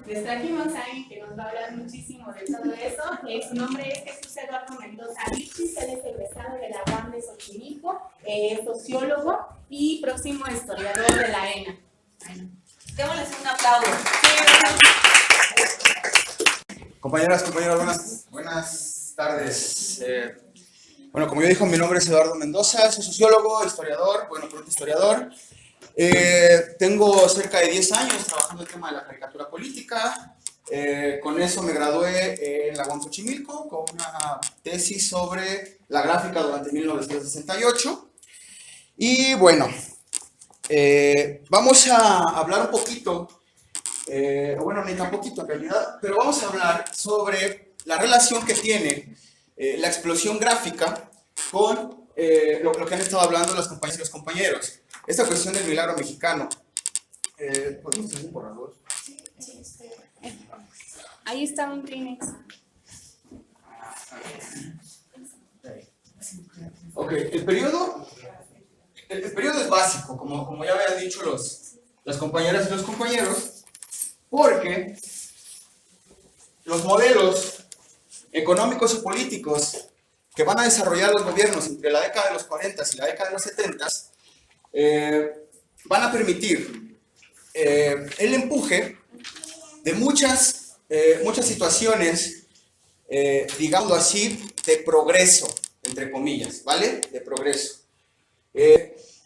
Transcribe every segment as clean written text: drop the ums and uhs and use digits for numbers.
Les trajimos a alguien que nos va a hablar muchísimo de todo eso. Su nombre es Jesús Eduardo Mendoza Lichis, él es egresado de la UAM de Xochimilco, sociólogo y próximo historiador de la ENA. Démosles un aplauso. Compañeras, compañeros, buenas tardes. Bueno, como ya dijo, mi nombre es Eduardo Mendoza, soy sociólogo, historiador, pronto historiador. Tengo cerca de 10 años trabajando el tema de la caricatura política. Con eso me gradué en la UAM Xochimilco con una tesis sobre la gráfica durante 1968. Y bueno, vamos a hablar un poquito, bueno, ni tan poquito en realidad, pero vamos a hablar sobre la relación que tiene la explosión gráfica con lo que han estado hablando las compañeras y los compañeros. Esta cuestión del milagro mexicano. ¿Podemos hacer un borrador? Sí, ahí está un Kleenex. Ok, el periodo es básico, como ya habían dicho las compañeras y los compañeros, porque los modelos económicos y políticos que van a desarrollar los gobiernos entre la década de los 40 y la década de los 70 van a permitir el empuje de muchas situaciones, digámoslo así, de progreso, entre comillas, ¿vale? De progreso.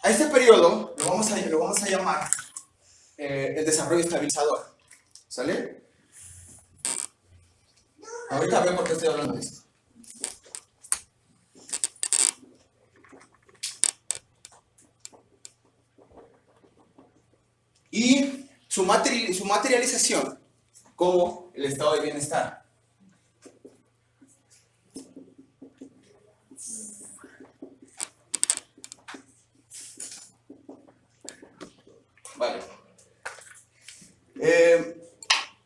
A este periodo lo vamos a llamar el desarrollo estabilizador, ¿sale? Ahorita veo por qué estoy hablando de esto. Y su materialización como el estado de bienestar. Vale.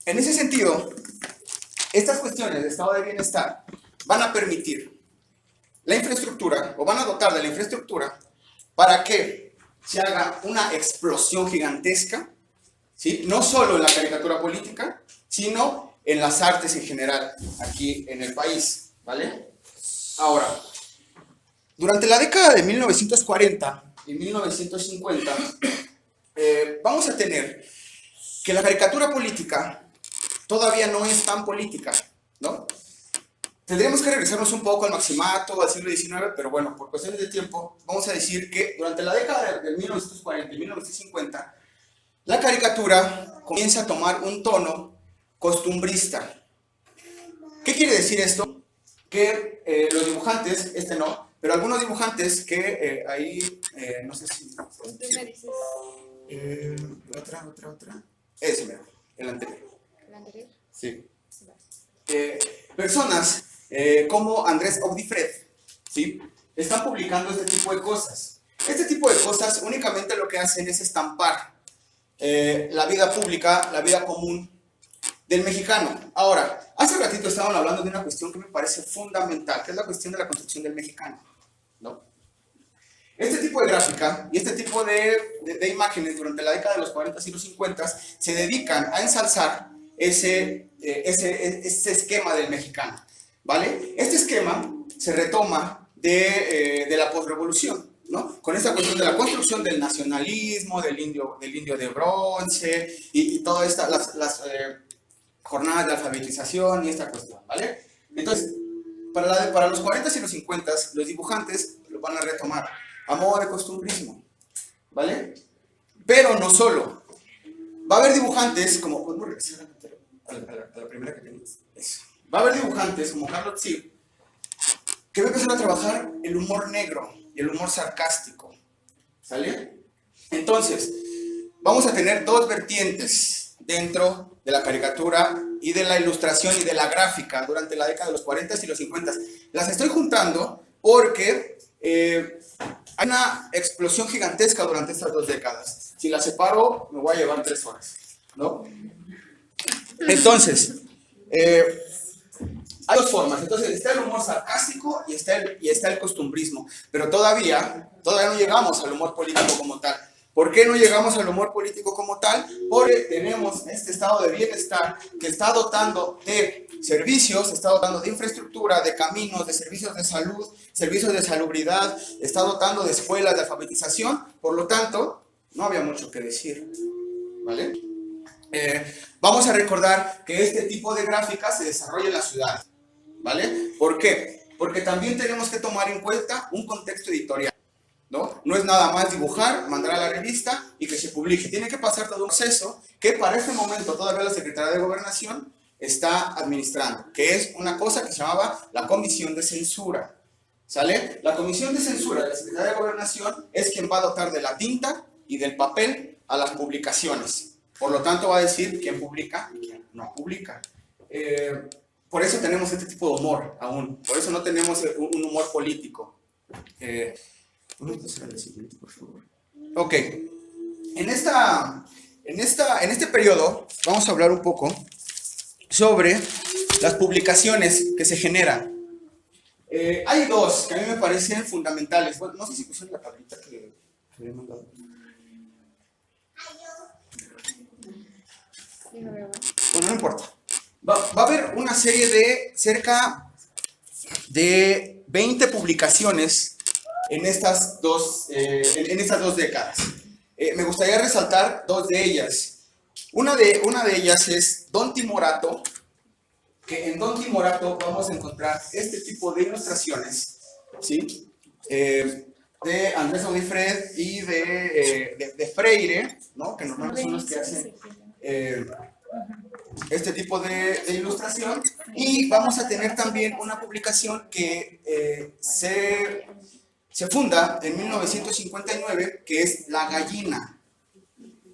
En ese sentido, estas cuestiones de estado de bienestar van a permitir la infraestructura, o van a dotar de la infraestructura para que se haga una explosión gigantesca, ¿sí? No solo en la caricatura política, sino en las artes en general, aquí en el país, ¿vale? Ahora, durante la década de 1940 y 1950, vamos a tener que la caricatura política todavía no es tan política, ¿no? Tendríamos que regresarnos un poco al maximato, al siglo XIX, pero bueno, por cuestiones de tiempo, vamos a decir que durante la década de 1940 y 1950, la caricatura comienza a tomar un tono costumbrista. ¿Qué quiere decir esto? Que los dibujantes, no, pero algunos dibujantes que ahí, no sé si... Tú me dices. Otra. Ese mero, el anterior. ¿El anterior? Sí. Personas como Andrés Audifred, ¿sí? Están publicando este tipo de cosas. Este tipo de cosas únicamente lo que hacen es estampar la vida pública, la vida común del mexicano. Ahora, hace ratito estaban hablando de una cuestión que me parece fundamental, que es la cuestión de la construcción del mexicano, ¿no? Este tipo de gráfica y este tipo de imágenes durante la década de los 40 y los 50 se dedican a ensalzar ese esquema del mexicano, ¿vale? Este esquema se retoma de la posrevolución, ¿no? Con esta cuestión de la construcción del nacionalismo, del indio de bronce y todas estas las jornadas de alfabetización y esta cuestión, ¿vale? Entonces, para los 40 y los 50 los dibujantes lo van a retomar a modo de costumbrismo, ¿vale? Pero no solo. Va a haber dibujantes como... ¿Podemos regresar a la primera que teníamos? Eso. Va a haber dibujantes como Carlos Tzir que va a empezar a trabajar el humor negro y el humor sarcástico, ¿sale? Entonces, vamos a tener dos vertientes dentro de la caricatura y de la ilustración y de la gráfica durante la década de los 40 y los 50. Las estoy juntando porque hay una explosión gigantesca durante estas dos décadas. Si las separo, me voy a llevar 3 horas, ¿no? Entonces, hay dos formas. Entonces, está el humor sarcástico y está el costumbrismo. Pero todavía no llegamos al humor político como tal. ¿Por qué no llegamos al humor político como tal? Porque tenemos este estado de bienestar que está dotando de servicios, está dotando de infraestructura, de caminos, de servicios de salud, servicios de salubridad, está dotando de escuelas, de alfabetización. Por lo tanto, no había mucho que decir, ¿vale? Vamos a recordar que este tipo de gráficas se desarrolla en la ciudad, ¿vale? ¿Por qué? Porque también tenemos que tomar en cuenta un contexto editorial, ¿no? No es nada más dibujar, mandar a la revista y que se publique. Tiene que pasar todo un proceso que para este momento todavía la Secretaría de Gobernación está administrando, que es una cosa que se llamaba la Comisión de Censura, ¿sale? La Comisión de Censura de la Secretaría de Gobernación es quien va a dotar de la tinta y del papel a las publicaciones. Por lo tanto, va a decir quién publica y quién no publica. Por eso tenemos este tipo de humor aún. Por eso no tenemos un humor político. Por favor. Ok. En este periodo vamos a hablar un poco sobre las publicaciones que se generan. Hay dos que a mí me parecen fundamentales. Bueno, no sé si pusieron la tablita que había mandado. Bueno, no importa. Va a haber una serie de cerca de 20 publicaciones en estas dos décadas. Me gustaría resaltar dos de ellas. Una de ellas es Don Timorato, que en Don Timorato vamos a encontrar este tipo de ilustraciones, ¿sí? De Andrés Audifred y de Freire, ¿no? Que normalmente son los que hacen este tipo de ilustración. Y vamos a tener también una publicación que se funda en 1959, que es La Gallina,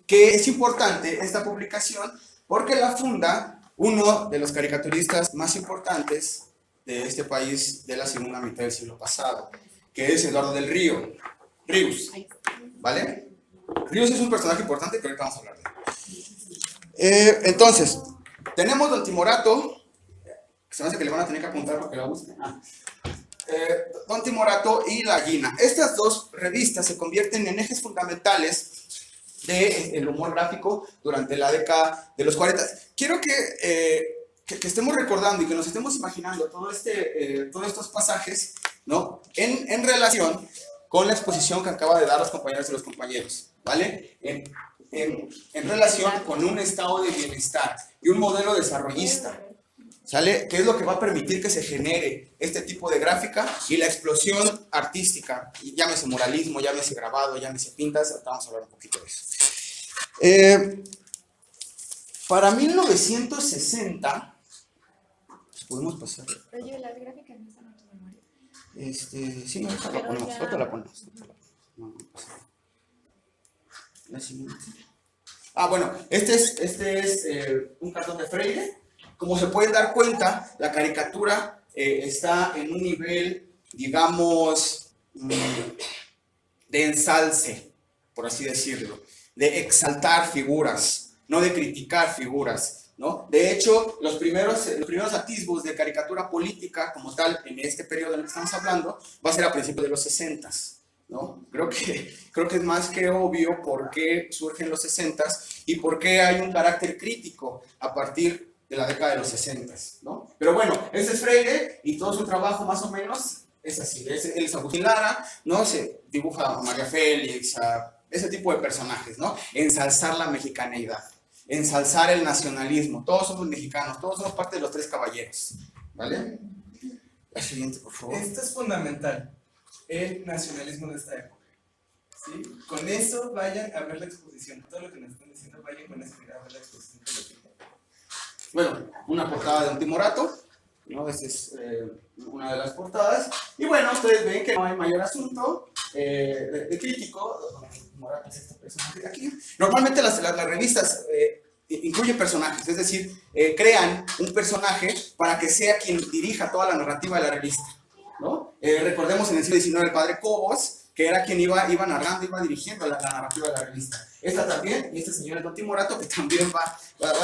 que es importante esta publicación porque la funda uno de los caricaturistas más importantes de este país de la segunda mitad del siglo pasado, que es Eduardo del Río, Ríos, ¿vale? Ríos es un personaje importante que ahorita vamos a hablar de él. Entonces, tenemos Don Timorato, que se me hace que le van a tener que apuntar porque la busquen. Don Timorato y La Gallina. Estas dos revistas se convierten en ejes fundamentales del humor gráfico durante la década de los 40. Quiero que estemos recordando y que nos estemos imaginando todos estos pasajes, ¿no? En relación con la exposición que acaba de dar los compañeros y los compañeros, ¿vale? En relación con un estado de bienestar y un modelo desarrollista, ¿sale? ¿Qué es lo que va a permitir que se genere este tipo de gráfica y la explosión artística? Llámese muralismo, llámese grabado, llámese pintas, vamos a hablar un poquito de eso. Para 1960, ¿podemos pasar? Oye, las gráficas no están en tu memoria. Sí, ahorita la ponemos. No, la siguiente. Bueno, este es un cartón de Freire. Como se pueden dar cuenta, la caricatura está en un nivel, digamos, de ensalce, por así decirlo, de exaltar figuras, no de criticar figuras, ¿no? De hecho, los primeros atisbos de caricatura política como tal en este periodo en el que estamos hablando va a ser a principios de los 60s, ¿no? Creo que es más que obvio por qué surgen los 60s y por qué hay un carácter crítico a partir de la década de los 60s, ¿no? Pero bueno, ese es Freire y todo su trabajo más o menos es así. Él es Agustín Lara, ¿no? Se dibuja a María Félix, a ese tipo de personajes, ¿no? Ensalzar la mexicaneidad, ensalzar el nacionalismo. Todos somos mexicanos, todos somos parte de los tres caballeros, ¿vale? La siguiente, por favor. Esto es fundamental, el nacionalismo de esta época, ¿sí? Con eso vayan a ver la exposición. Todo lo que nos están diciendo, vayan con eso a ver la exposición. Bueno, una portada de Don Timorato, ¿no? Esta es una de las portadas. Y bueno, ustedes ven que no hay mayor asunto de crítico. Don Timorato es este personaje de aquí. Normalmente las revistas incluyen personajes, es decir, crean un personaje para que sea quien dirija toda la narrativa de la revista, ¿no? Recordemos en el siglo XIX el padre Cobos, que era quien iba narrando, iba dirigiendo la narrativa de la revista. Esta también, y este señor es Don Timorato, que también va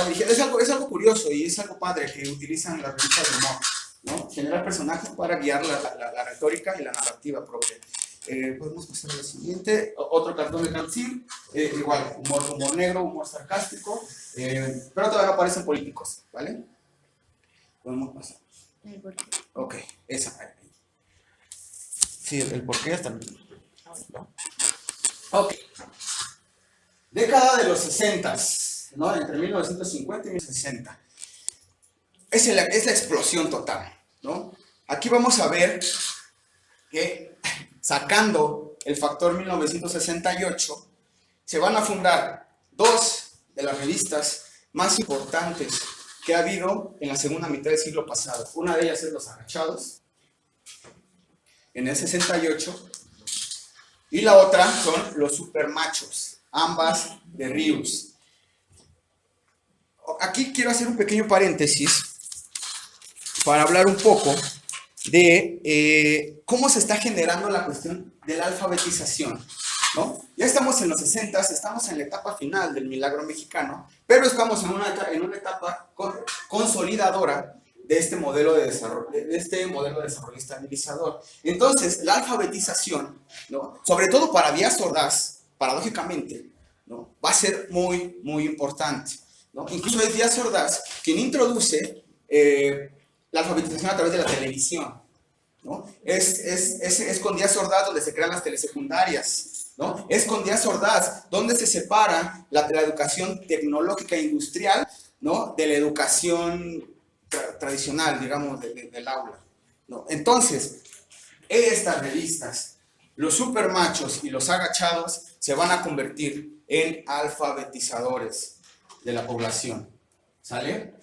dirigiendo. Es algo curioso y es algo padre que utilizan las revistas de humor, ¿no? Generar personajes para guiar la retórica y la narrativa propia. Podemos pasar a la siguiente. Otro cartón de Cantil, igual, humor negro, humor sarcástico, pero todavía no aparecen políticos, ¿vale? Podemos pasar. Ok, esa. Sí, el porqué está bien. Ok. Década de los 60, ¿no? Entre 1950 y 1960. Es la explosión total, ¿no? Aquí vamos a ver que, sacando el factor 1968, se van a fundar dos de las revistas más importantes que ha habido en la segunda mitad del siglo pasado. Una de ellas es Los Agachados, en el 68, y la otra son Los Supermachos, ambas de Rius. Aquí quiero hacer un pequeño paréntesis para hablar un poco de cómo se está generando la cuestión de la alfabetización, ¿no? Ya estamos en los 60, estamos en la etapa final del milagro mexicano, pero estamos en una etapa consolidadora de este modelo de desarrollo estabilizador. Entonces, la alfabetización, ¿no? Sobre todo para Díaz Ordaz, paradójicamente, ¿no? Va a ser muy, muy importante, ¿no? Incluso es Díaz Ordaz quien introduce la alfabetización a través de la televisión, ¿no? Es con Díaz Ordaz donde se crean las telesecundarias, ¿no? Es con Díaz Ordaz donde se separa la educación tecnológica e industrial, ¿no? De la educación tradicional, digamos, del aula, ¿no? Entonces, estas revistas, Los Supermachos y Los Agachados, se van a convertir en alfabetizadores de la población, ¿sale?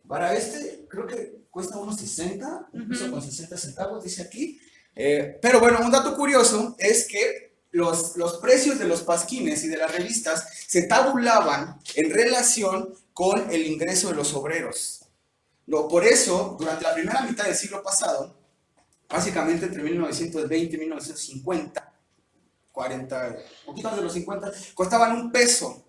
Para creo que cuesta unos 60, incluso con 60 centavos, dice aquí. Pero bueno, un dato curioso es que los precios de los pasquines y de las revistas se tabulaban en relación con el ingreso de los obreros. No, por eso, durante la primera mitad del siglo pasado, básicamente entre 1920 y 1950, 40, poquitos de los 50, costaban un peso,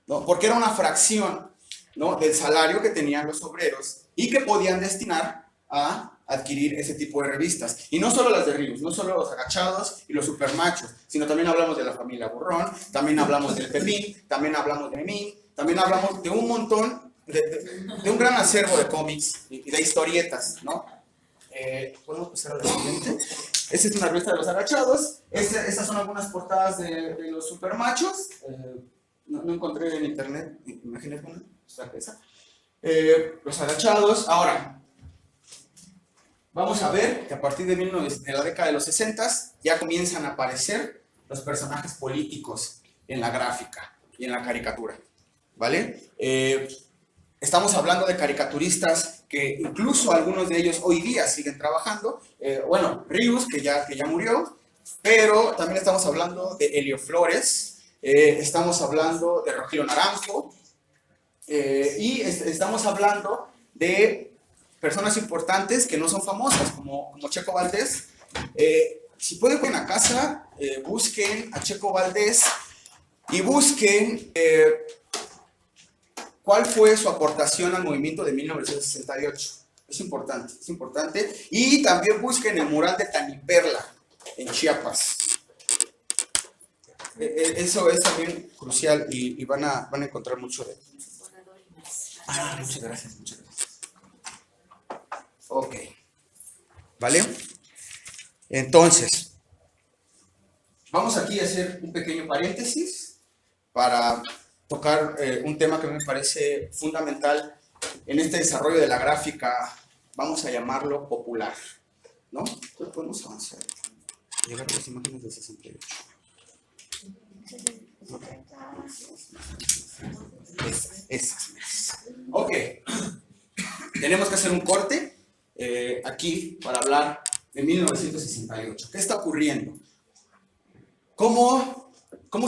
¿no? Porque era una fracción, ¿no? Del salario que tenían los obreros y que podían destinar a adquirir ese tipo de revistas. Y no solo las de Rius, no solo Los Agachados y Los Supermachos, sino también hablamos de La Familia Burrón, también hablamos del Pepín, también hablamos de Memín, también hablamos de un montón, de un gran acervo de cómics y de historietas, ¿no? Podemos pasar a la siguiente. Esta es una revista de Los Agachados. Estas son algunas portadas de Los Supermachos. No encontré en internet, imagínate una, esa. Los Agachados. Ahora, vamos a ver que a partir de la década de los 60 ya comienzan a aparecer los personajes políticos en la gráfica y en la caricatura, ¿vale? Estamos hablando de caricaturistas que incluso algunos de ellos hoy día siguen trabajando. Bueno, Rius, que ya murió, pero también estamos hablando de Helio Flores, estamos hablando de Rogelio Naranjo, y estamos hablando de personas importantes que no son famosas, como Checo Valdés. Si pueden ir a casa, busquen a Checo Valdés y busquen cuál fue su aportación al movimiento de 1968. Es importante. Y también busquen el mural de Taniperla en Chiapas. Eso es también crucial y van a encontrar mucho de... muchas gracias. Ok. ¿Vale? Entonces, vamos aquí a hacer un pequeño paréntesis para tocar un tema que me parece fundamental en este desarrollo de la gráfica, vamos a llamarlo popular, ¿no? Entonces podemos avanzar. Llegar a las imágenes del 68. Esas. Ok. Tenemos que hacer un corte aquí para hablar de 1968. ¿Qué está ocurriendo? ¿Cómo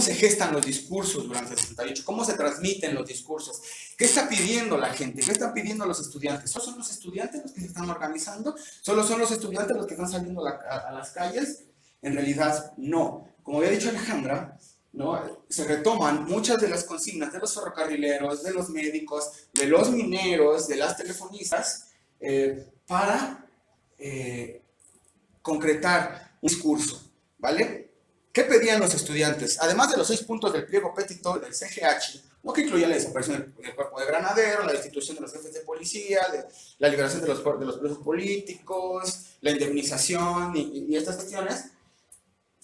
se gestan los discursos durante el 68? ¿Cómo se transmiten los discursos? ¿Qué está pidiendo la gente? ¿Qué están pidiendo los estudiantes? ¿Solo son los estudiantes los que se están organizando? ¿Solo son los estudiantes los que están saliendo a las calles? En realidad, no. Como había dicho Alejandra, ¿no? Se retoman muchas de las consignas de los ferrocarrileros, de los médicos, de los mineros, de las telefonistas, para concretar un discurso, ¿vale? ¿Qué pedían los estudiantes? Además de los 6 puntos del pliego petitorio del CGH, ¿no? Que incluía la desaparición del cuerpo de granaderos, la destitución de los jefes de policía, la liberación de los presos políticos, la indemnización y estas cuestiones,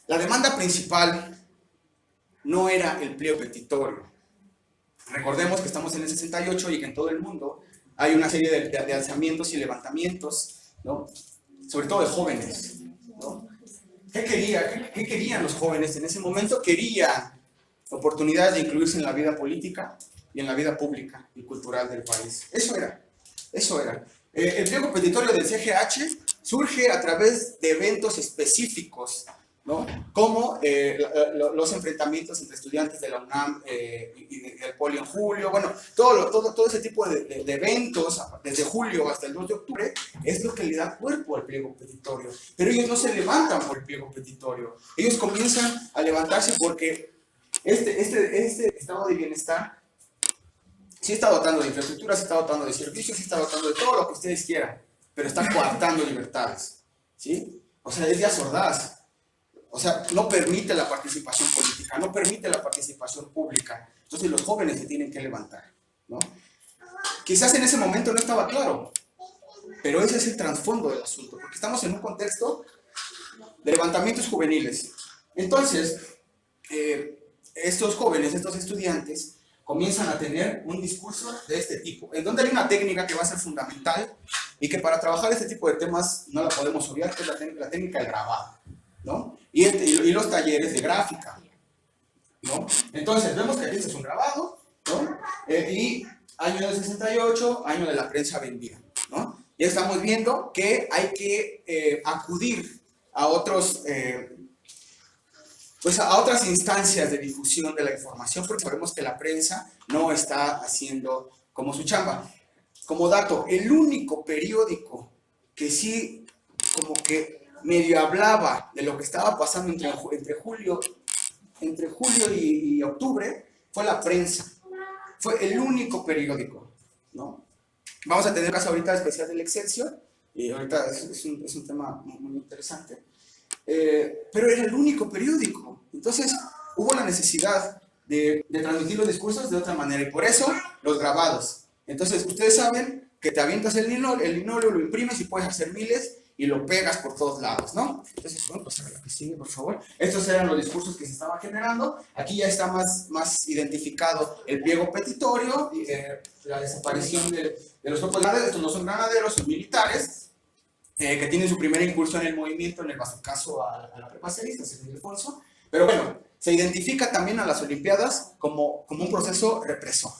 la demanda principal no era el pliego petitorio. Recordemos que estamos en el 68 y que en todo el mundo hay una serie de alzamientos y levantamientos, ¿no? Sobre todo de jóvenes, ¿no? ¿Qué querían los jóvenes en ese momento? Querían oportunidades de incluirse en la vida política y en la vida pública y cultural del país. Eso era. El pliego petitorio del CGH surge a través de eventos específicos, ¿no? Como los enfrentamientos entre estudiantes de la UNAM y del Poli en julio. Bueno, todo ese tipo de eventos, desde julio hasta el 2 de octubre, es lo que le da cuerpo al pliego petitorio. Pero ellos no se levantan por el pliego petitorio. Ellos comienzan a levantarse porque este estado de bienestar sí está dotando de infraestructura, sí está dotando de servicios, sí está dotando de todo lo que ustedes quieran, pero está coartando libertades, ¿sí? O sea, es de sordaz. O sea, no permite la participación política, no permite la participación pública. Entonces los jóvenes se tienen que levantar, ¿no? Quizás en ese momento no estaba claro, pero ese es el trasfondo del asunto, porque estamos en un contexto de levantamientos juveniles. Entonces, estos jóvenes, estos estudiantes, comienzan a tener un discurso de este tipo, en donde hay una técnica que va a ser fundamental y que para trabajar este tipo de temas no la podemos obviar, que es la técnica del grabado, ¿no? Y los talleres de gráfica, ¿no? Entonces, vemos que aquí este es un grabado, ¿no? Y año del 68, año de la prensa vendida, ¿no? Ya estamos viendo que hay que acudir a otros, pues a otras instancias de difusión de la información, porque sabemos que la prensa no está haciendo como su chamba. Como dato, el único periódico que sí como que medio hablaba de lo que estaba pasando entre julio y octubre fue la prensa. Fue el único periódico, ¿no? Vamos a tener un caso ahorita especial del Excelsior, y ahorita es un tema muy interesante, pero era el único periódico. Entonces hubo la necesidad de transmitir los discursos de otra manera, y por eso los grabados. Entonces ustedes saben que te avientas el linóleo, lo imprimes y puedes hacer miles y lo pegas por todos lados, ¿no? Entonces, bueno, pasar a la que sigue, por favor. Estos eran los discursos que se estaban generando. Aquí ya está más identificado el pliego petitorio, la desaparición de los cuerpos de granaderos. Estos no son granaderos, son militares, que tienen su primera incursión en el movimiento, en el caso a la prepa cerista, San Ildefonso. Pero bueno, se identifica también a las Olimpiadas como un proceso represor,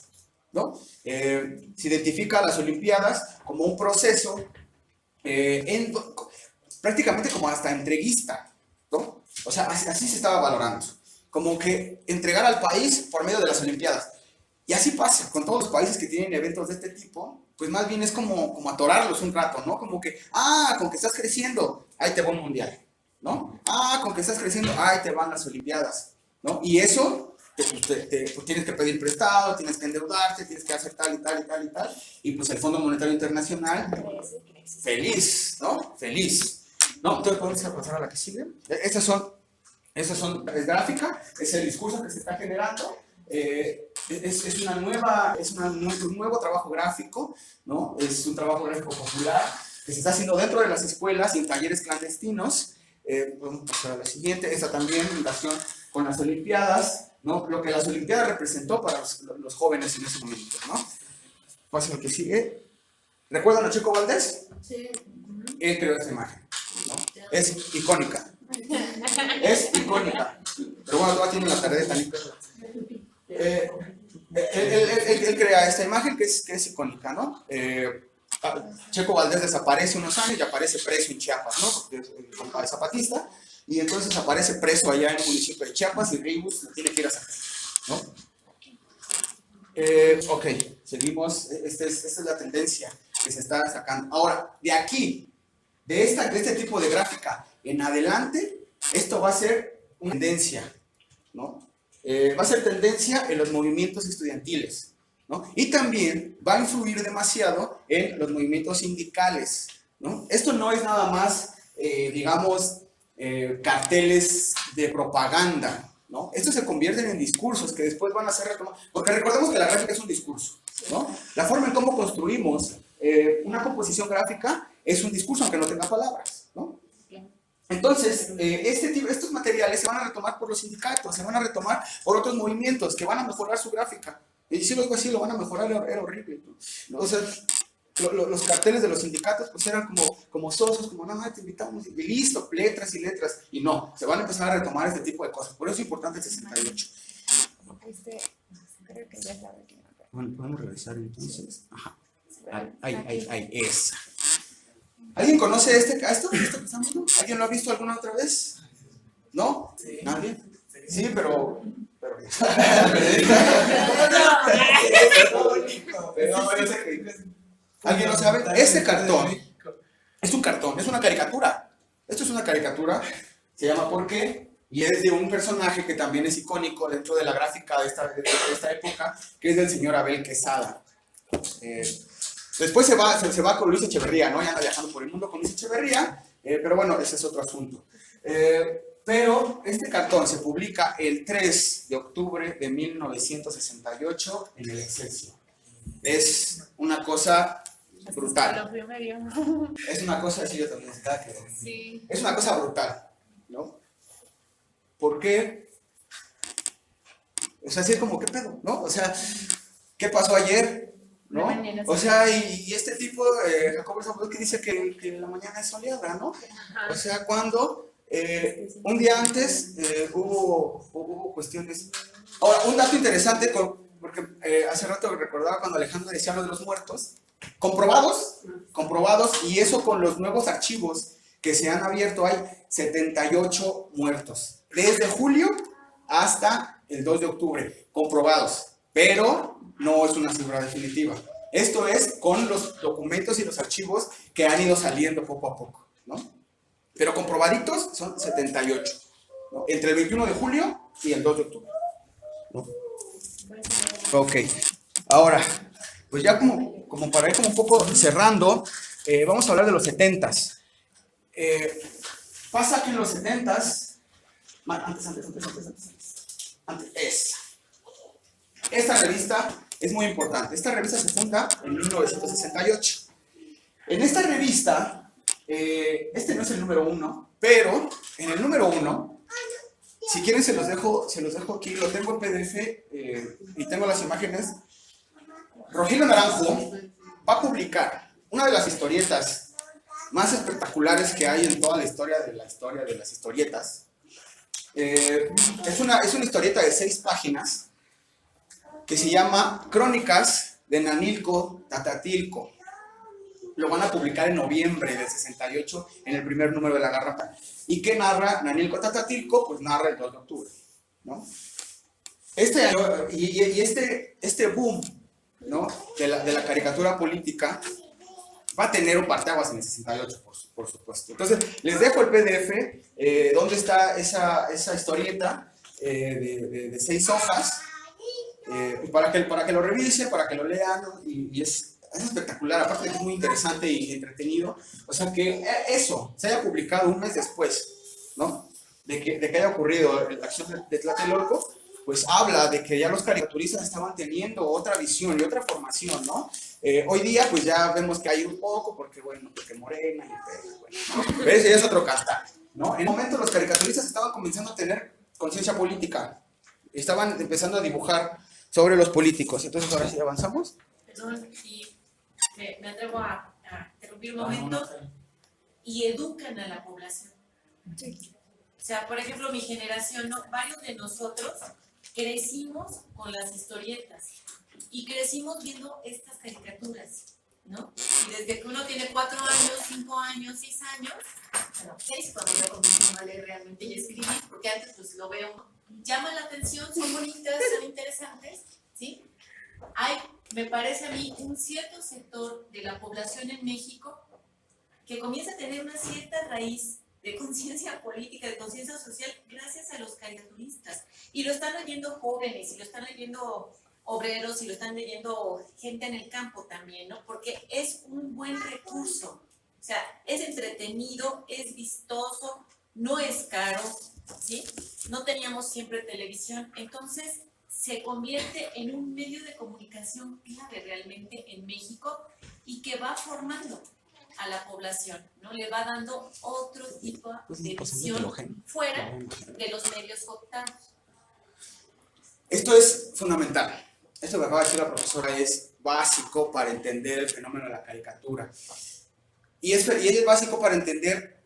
¿no? Se identifica a las Olimpiadas como un proceso prácticamente como hasta entreguista, ¿no? O sea, así se estaba valorando, como que entregar al país por medio de las Olimpiadas. Y así pasa con todos los países que tienen eventos de este tipo, pues más bien es como atorarlos un rato, ¿no? Como que, con que estás creciendo, ahí te va un mundial, ¿no? Con que estás creciendo, ahí te van las Olimpiadas, ¿no? Y eso, pues tienes que pedir prestado, tienes que endeudarte, tienes que hacer tal y tal y tal y tal, y pues el Fondo Monetario Internacional, feliz, ¿no? Feliz, ¿no? Entonces podemos pasar a la que sigue. Estas son gráfica, es el discurso que se está generando. Es un nuevo trabajo gráfico, ¿no? Es un trabajo gráfico popular que se está haciendo dentro de las escuelas y en talleres clandestinos. Podemos pasar a la siguiente. Esta también en relación con las Olimpiadas, ¿no? Lo que las Olimpiadas representó para los jóvenes en ese momento, ¿no? Pasa lo que sigue. ¿Recuerdan a Checo Valdés? Sí. Él creó esta imagen, ¿no? Es icónica. Es icónica. Pero bueno, todavía tiene la tarea de Tanica. Él crea esta imagen que es icónica, ¿no? Checo Valdés desaparece unos años y aparece preso en Chiapas, ¿no? Porque es compadre zapatista, y entonces aparece preso allá en el municipio de Chiapas y Ribus tiene que ir a sacar, ¿no? Ok, seguimos. Esta es la tendencia que se está sacando. Ahora, de aquí, de este tipo de gráfica en adelante, esto va a ser una tendencia, ¿no? Va a ser tendencia en los movimientos estudiantiles, ¿no? Y también va a influir demasiado en los movimientos sindicales, ¿no? Esto no es nada más digamos, carteles de propaganda, ¿no? Estos se convierten en discursos que después van a ser retomados, porque recordemos que la gráfica es un discurso, ¿no? La forma en cómo construimos una composición gráfica es un discurso, aunque no tenga palabras, ¿no? Entonces, estos materiales se van a retomar por los sindicatos, se van a retomar por otros movimientos que van a mejorar su gráfica. Y si lo digo así, lo van a mejorar, era horrible, ¿no? O sea, los carteles de los sindicatos pues eran como sosos, como nada más te invitamos y listo, letras y letras. Y no, se van a empezar a retomar este tipo de cosas. Por eso es importante el 68. Creo que ya es la última. Bueno, podemos revisar entonces. Ajá. Ahí, esa. ¿Alguien conoce esto que estamos viendo? ¿Alguien lo ha visto alguna otra vez? ¿No? Sí. ¿Nadie? Sí, pero ¿alguien lo sabe? Este cartón es un cartón, es una caricatura. Esto es una caricatura, se llama ¿Por qué? Y es de un personaje que también es icónico dentro de la gráfica de esta época, que es del señor Abel Quesada. Después se va con Luis Echeverría, ¿no? Ya anda viajando por el mundo con Luis Echeverría, pero bueno, ese es otro asunto. Pero este cartón se publica el 3 de octubre de 1968 en el Excelsior. Es una cosa brutal. Es una cosa, sí, yo también estaba que Sí. es una cosa brutal, ¿no? ¿Por qué? O sea, así es como, ¿qué pedo? ¿No? O sea, ¿qué pasó ayer? ¿No? O sea, y este tipo, Jacobo Zabludowski, que dice que la mañana es soleada, ¿no? O sea, cuando un día antes hubo cuestiones. Ahora, un dato interesante, porque hace rato recordaba cuando Alejandro decía lo de los muertos, comprobados, y eso con los nuevos archivos que se han abierto, hay 78 muertos, desde julio hasta el 2 de octubre, comprobados, pero no es una cifra definitiva. Esto es con los documentos y los archivos que han ido saliendo poco a poco, ¿no? Pero comprobaditos son 78, ¿no? Entre el 21 de julio y el 2 de octubre, ¿no? Ok, ahora, pues ya como para ir como un poco cerrando, vamos a hablar de los 70s. Pasa que en los 70s, esta revista es muy importante. Esta revista se funda en 1968. En esta revista, este no es el número 1, pero en el número 1, si quieren se los dejo aquí, lo tengo en PDF y tengo las imágenes. Rogelio Naranjo va a publicar una de las historietas más espectaculares que hay en toda la historia de las historietas. Es una historieta de 6 páginas que se llama Crónicas de Nanilco Tatatilco. Lo van a publicar en noviembre del 68 en el primer número de La Garrapata. ¿Y qué narra Nanilco Tatatilco? Pues narra el 2 de octubre, ¿no? Este boom, ¿no? de la caricatura política va a tener un parteaguas en el 68, por supuesto. Entonces, les dejo el PDF, donde está esa historieta de 6 hojas, para que lo revisen, para que lo lean, ¿no? Y es espectacular, aparte de que es muy interesante y entretenido. O sea, que eso se haya publicado un mes después, ¿no? De que haya ocurrido la acción de Tlatelolco, pues habla de que ya los caricaturistas estaban teniendo otra visión y otra formación, ¿no? Hoy día, pues ya vemos que hay un poco, porque Morena y bueno, ¿no? Pero ese ya es otro cantar, ¿no? En el momento los caricaturistas estaban comenzando a tener conciencia política, estaban empezando a dibujar sobre los políticos. Entonces, ahora sí avanzamos. Perdón, y me atrevo a interrumpir un momento. Y educan a la población. Sí. O sea, por ejemplo, mi generación, ¿no? Varios de nosotros crecimos con las historietas y crecimos viendo estas caricaturas, ¿no? Y desde que uno tiene 4 años, 5 años, 6 años, bueno, 6 cuando yo comencé a leer realmente y escribir, porque antes pues lo veo, llama la atención, son bonitas, son interesantes, ¿sí? Hay, me parece a mí, un cierto sector de la población en México que comienza a tener una cierta raíz de conciencia política, de conciencia social, gracias a los caricaturistas. Y lo están leyendo jóvenes, y lo están leyendo obreros, y lo están leyendo gente en el campo también, ¿no? Porque es un buen recurso, sea, es entretenido, es vistoso, no es caro, ¿sí? No teníamos siempre televisión, entonces se convierte en un medio de comunicación clave realmente en México y que va formando a la población, ¿no? Le va dando otro tipo de visión fuera de los medios cooptados. Esto es fundamental. Esto que acaba de decir la profesora es básico para entender el fenómeno de la caricatura. Y es básico para entender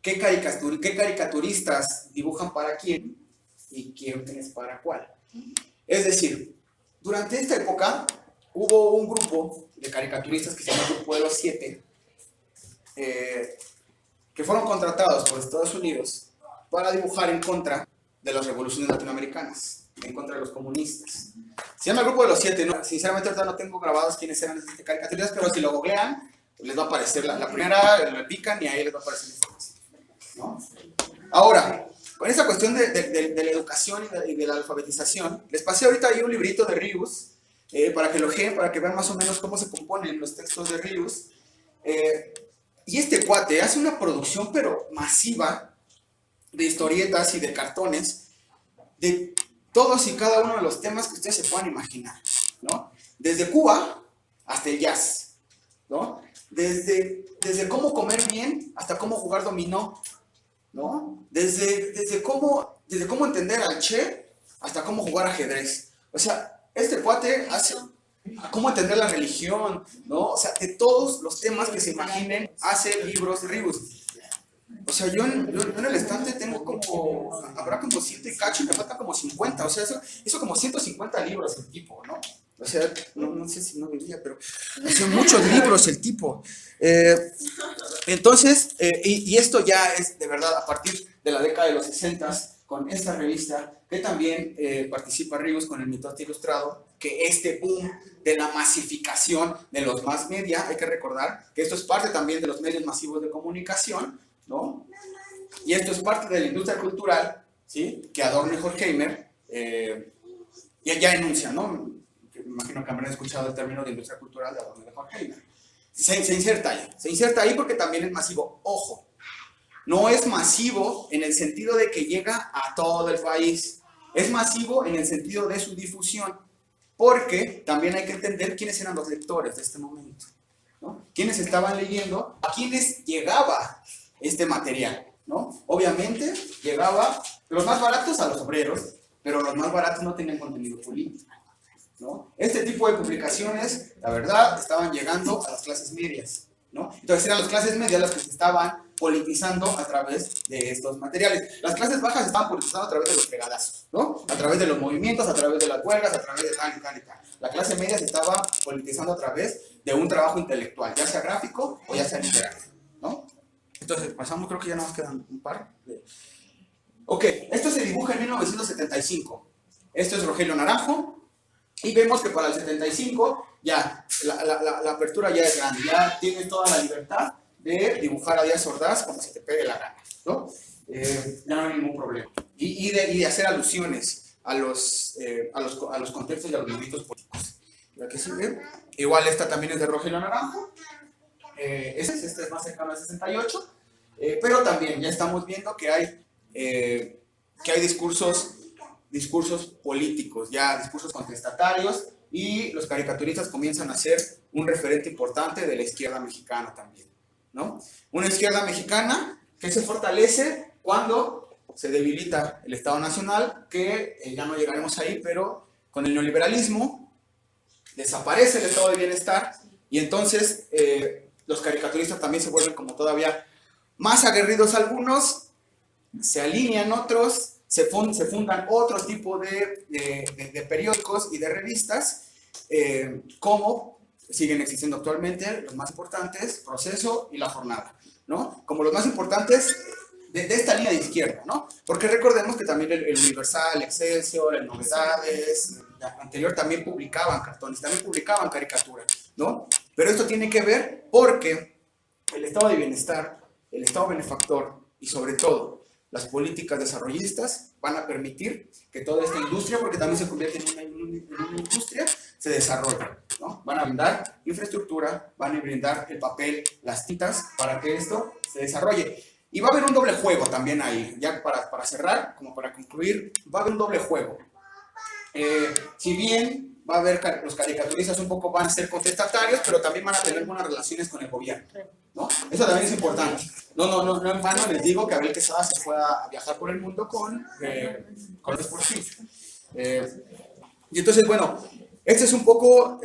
qué caricaturistas dibujan para quién y quién es para cuál. Es decir, durante esta época hubo un grupo de caricaturistas que se llama el Grupo de los 7, que fueron contratados por Estados Unidos para dibujar en contra de las revoluciones latinoamericanas, en contra de los comunistas. Se llama el Grupo de los 7, ¿no? Sinceramente ahorita no tengo grabados quiénes eran estas caricaturistas, pero si lo googlean, les va a aparecer la primera, le pican y ahí les va a aparecer la información, ¿no? Ahora, con esta cuestión de la educación y de la alfabetización, les pasé ahorita ahí un librito de Ríos, para que lo ojeen, para que vean más o menos cómo se componen los textos de Ríos. Y este cuate hace una producción pero masiva de historietas y de cartones de todos y cada uno de los temas que ustedes se puedan imaginar, ¿no? Desde Cuba hasta el jazz, ¿no? Desde cómo comer bien hasta cómo jugar dominó, ¿no? Desde cómo entender al Che hasta cómo jugar ajedrez. O sea, este cuate hace cómo entender la religión, ¿no? O sea, de todos los temas que se imaginen, hace libros de Ríos. O sea, yo en el estante tengo habrá como 7 y cacho y me faltan como 50. O sea, eso como 150 libros el tipo, ¿no? O sea, no sé si no diría, pero hace muchos libros el tipo. Entonces, y esto ya es de verdad a partir de la década de los 60 con esta revista, que también participa Ríos con el Mitote Ilustrado, que este boom de la masificación de los mass media, hay que recordar que esto es parte también de los medios masivos de comunicación, ¿no? Y esto es parte de la industria cultural, ¿sí? Que Adorno y Horkheimer ya enuncian, ¿no? Me imagino que habrán escuchado el término de industria cultural de Adorno y Horkheimer. Se inserta ahí porque también es masivo. Ojo, no es masivo en el sentido de que llega a todo el país, es masivo en el sentido de su difusión, porque también hay que entender quiénes eran los lectores de este momento, ¿no? Quiénes estaban leyendo, a quiénes llegaba este material, ¿no? Obviamente llegaba los más baratos a los obreros, pero los más baratos no tenían contenido político, ¿no? Este tipo de publicaciones, la verdad, estaban llegando a las clases medias, ¿no? Entonces eran las clases medias las que se estaban politizando a través de estos materiales. Las clases bajas estaban politizando a través de los fregadazos, ¿no? A través de los movimientos, a través de las huelgas, a través de tal y tal y tal. La clase media se estaba politizando a través de un trabajo intelectual, ya sea gráfico o ya sea literario, ¿no? Entonces, pasamos, creo que ya nos quedan un par. Ok, esto se dibuja en 1975. Esto es Rogelio Naranjo. Y vemos que para el 75 ya la apertura ya es grande. Ya tienes toda la libertad de dibujar a Díaz Ordaz como se te pegue la gana, ¿no? Ya no hay ningún problema. Y de hacer alusiones a los contextos y a los movimientos políticos. ¿La que sigue? Igual esta también es de Rogelio Naranjo. Este es más cercano al 68, pero también ya estamos viendo que hay discursos políticos, ya discursos contestatarios, y los caricaturistas comienzan a ser un referente importante de la izquierda mexicana también, ¿no? Una izquierda mexicana que se fortalece cuando se debilita el Estado Nacional, que ya no llegaremos ahí, pero con el neoliberalismo desaparece el Estado de Bienestar, y entonces los caricaturistas también se vuelven como todavía más aguerridos algunos, se alinean otros, se fundan otro tipo de periódicos y de revistas, como siguen existiendo actualmente los más importantes, Proceso y La Jornada, ¿no? Como los más importantes de esta línea de izquierda, ¿no? Porque recordemos que también el Universal, Excelsior, el Novedades, anterior también publicaban cartones, también publicaban caricaturas, ¿no? Pero esto tiene que ver porque el estado de bienestar, el estado benefactor y sobre todo las políticas desarrollistas van a permitir que toda esta industria, porque también se convierte en una industria, se desarrolle, ¿no? ¿no? Van a brindar infraestructura, van a brindar el papel, las tintas, para que esto se desarrolle. Y va a haber un doble juego también ahí, ya para cerrar, como para concluir, va a haber un doble juego. Si bien va a haber, los caricaturistas un poco van a ser contestatarios, pero también van a tener buenas relaciones con el gobierno, ¿no? Eso también es importante. No en vano les digo que Abel Quesada se fue a viajar por el mundo con los sportivos. Y entonces, bueno, este es un poco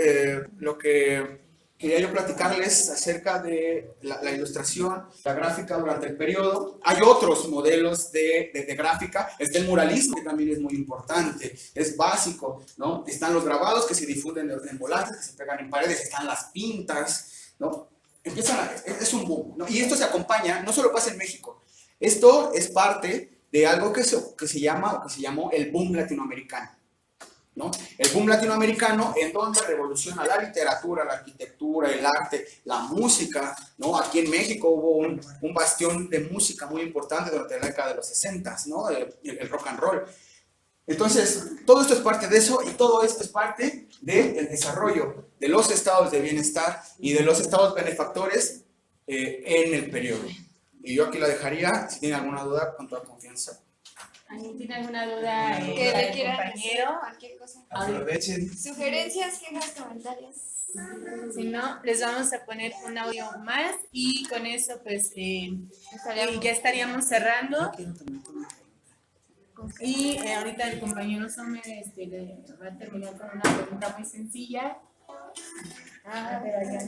lo que quería yo platicarles acerca de la ilustración, la gráfica durante el periodo. Hay otros modelos de gráfica. Está el muralismo, que también es muy importante, es básico, ¿no? Están los grabados que se difunden en volantes, que se pegan en paredes, están las pintas, ¿no? Es un boom, ¿no? Y esto se acompaña, no solo pasa en México, esto es parte de algo que se llamó el boom latinoamericano, ¿no? El boom latinoamericano, en donde revoluciona la literatura, la arquitectura, el arte, la música, ¿no? Aquí en México hubo un bastión de música muy importante durante la década de los 60, ¿no? El rock and roll. Entonces, todo esto es parte de eso, y todo esto es parte del desarrollo de los estados de bienestar y de los estados benefactores en el periodo. Y yo aquí la dejaría, si tienen alguna duda, con toda confianza. ¿Alguien tiene alguna duda Que para le el quieran compañero? cualquier cosa. Aprovechen. Sugerencias, quejas, comentarios. Si no, les vamos a poner un audio más y con eso pues ya estaríamos cerrando. Y ahorita el compañero Sommer le va a terminar con una pregunta muy sencilla. Pero ya.